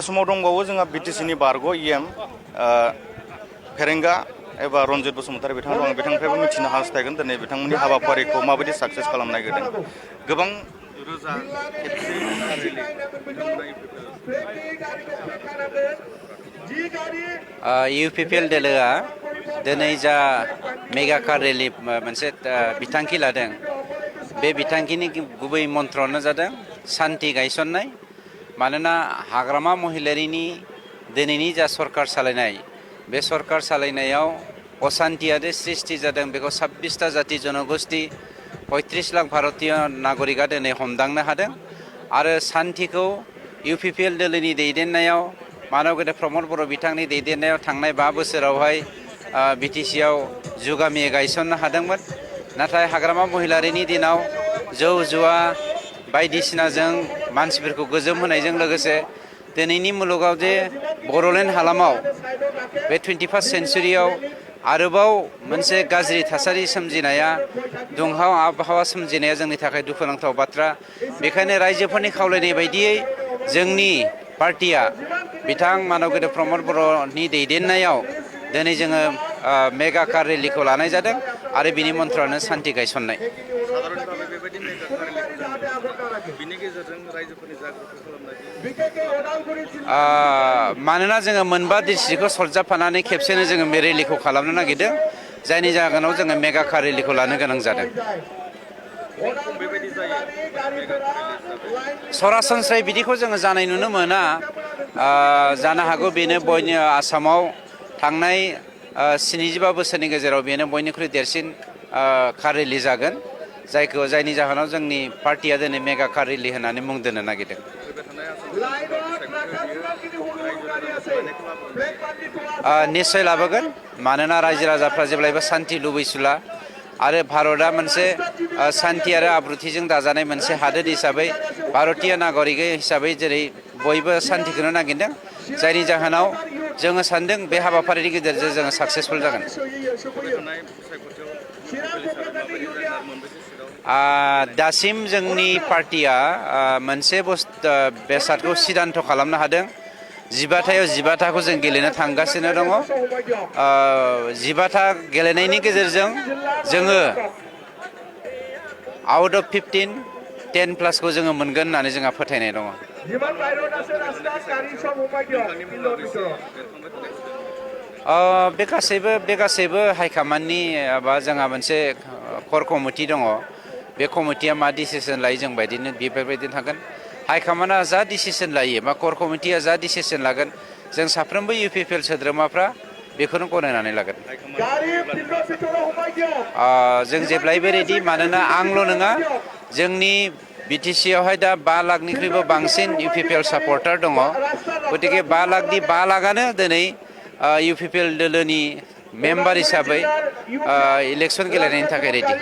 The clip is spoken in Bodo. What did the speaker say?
समाव दंबावो जोंहा बिटिसिनि बारग' इएम फेरेंगा एबा रन्जित बसुमतारी बिथां दं। बिथांनिफ्रायबो मिथिनो हास्थायगोन दिनै बिथांमोननि हाबाफारिखौ माबायदि साक्सेस खालामनो नागिरदों। गोबां रोजा खेबसे कार रेलि इउपिपिएल दोलोआ दिनै जा मेगा कार रेलि मोनसे बिथांखि लादों बे बिथांखिनि गुबै मन्त्रआनो जादों सान्ति गायसननाय। मानोना हाग्रामा महिलारिनि दिनैनि जा सरकार सालायनाय बे सरकार सालायनायाव असान्तियादि सृष्टि जादों बेखौ 26टा जाति जनगोष्ठी 35 लाख भारतीय नागरिकआ दिनै हमदांनो हादों आरो सान्तिखौ इउपिपिएल दोलोनि दैदेननायाव मानव गेदेर प्रमद बर' बिथांनि दैदेननायाव थांनाय 5 बोसोरावहाय बिटिसिआव जुगामि गायसननो हादोंमोन। नाथाय हाग्रामा महिलारिनि दिनाव जौ जुवा बायदिसिनाजों मानसिफोरखौ गोजोम होनायजों लोगोसे दिनैनि मुलुगाव जे बड'लेण्ड हालामाव बे 21st सेन्चुरियाव आरोबाव मोनसे गाज्रि थासारि सोमजिनाया दुंहाव आबहावा सोमजिनाया जोंनि थाखाय दुखुनांथाव बाथ्रा। बेखायनो रायजोफोरनि खावलायनाय बायदियै जोंनि पार्टिया बिथां मानव गेदेर प्रमद बर'नि दैदेननायाव दिनै जोङो मेगा कार रेलिखौ लानाय जादों आरो बिनि मन्त्रआनो सान्ति गायसननाय। मानोना जोङो मोनबा डिस्ट्रिक्टखौ सरजाबफानानै खेबसेनो जोङो बे रेलिखौ खालामनो नागिरदों, जायनि जाहोनाव जोङो मेगा कार रेलिखौ लानो गोनां जादों। सरासनस्रायै बिदिखौ जोङो जानाय नुनो मोना। जानो हागौ बेनो बयनि आसामाव थांनाय 75 बोसोरनि गेजेराव बेनो बयनिख्रुइ देरसिन कार रेलि जागोन, जायनि जाहोनाव जोंनि पार्टिया दिनै मेगा कार रेलि होननानै मुं दोननो नागिरदों। निस्सय लाबोगोन। मानोना रायजो राजाफ्रा जेब्लायबो सान्ति लुबैसुला आरो भारतआ मोनसे सान्ति आरो आब्रुथिजों दाजानाय मोनसे हादोर हिसाबै भारतीय नागरिक हिसाबै जेरै बयबो सान्तिखौनो नागिरदों, जायनि जाहोनाव जोङो सान्दों बे हाबाफारिनि गेजेरजों जोङो साक्सेसफुल जागोन। दासिम जोंनि पार्टिया मोनसे बेसादखौ सिदान्थ' खालामनो हादों। 15थायाव 15थाखौ जों गेलेनो थांगासिनो दङ। 15था गेलेनायनि गेजेरजों जोङो आउट अफ 15 10+ जोङो मोनगोन होननानै जोंहा फोथायनाय दङ। बे गासैबो हाइकामान्डनि बा जोंहा मोनसे कर कमिटि दङ। बे कमिटिया मा डिसिसन लायो जों बेबायदिनो थागोन। हाइकामान्डआ जा डिसिसन लायो बा कर कमिटिया जा डिसिसन लागोन जों साफ्रोमबो इउपिपिएल सोद्रोमाफ्रा बेखौनो गनायनानै लागोन। जों जेब्लायबो रेडि। मानोना आंल' नङा, जोंनि बिटिसिआवहाय दा 5 लाखनिख्रुइबो बांसिन इउपिपिएल सापर्टार दङ। गतिके 5 लाखनि 5 लाखआनो दिनै इउपिपिएल दोलोनि मेम्बार हिसाबै इलेक्सन गेलेनायनि थाखाय रेडि।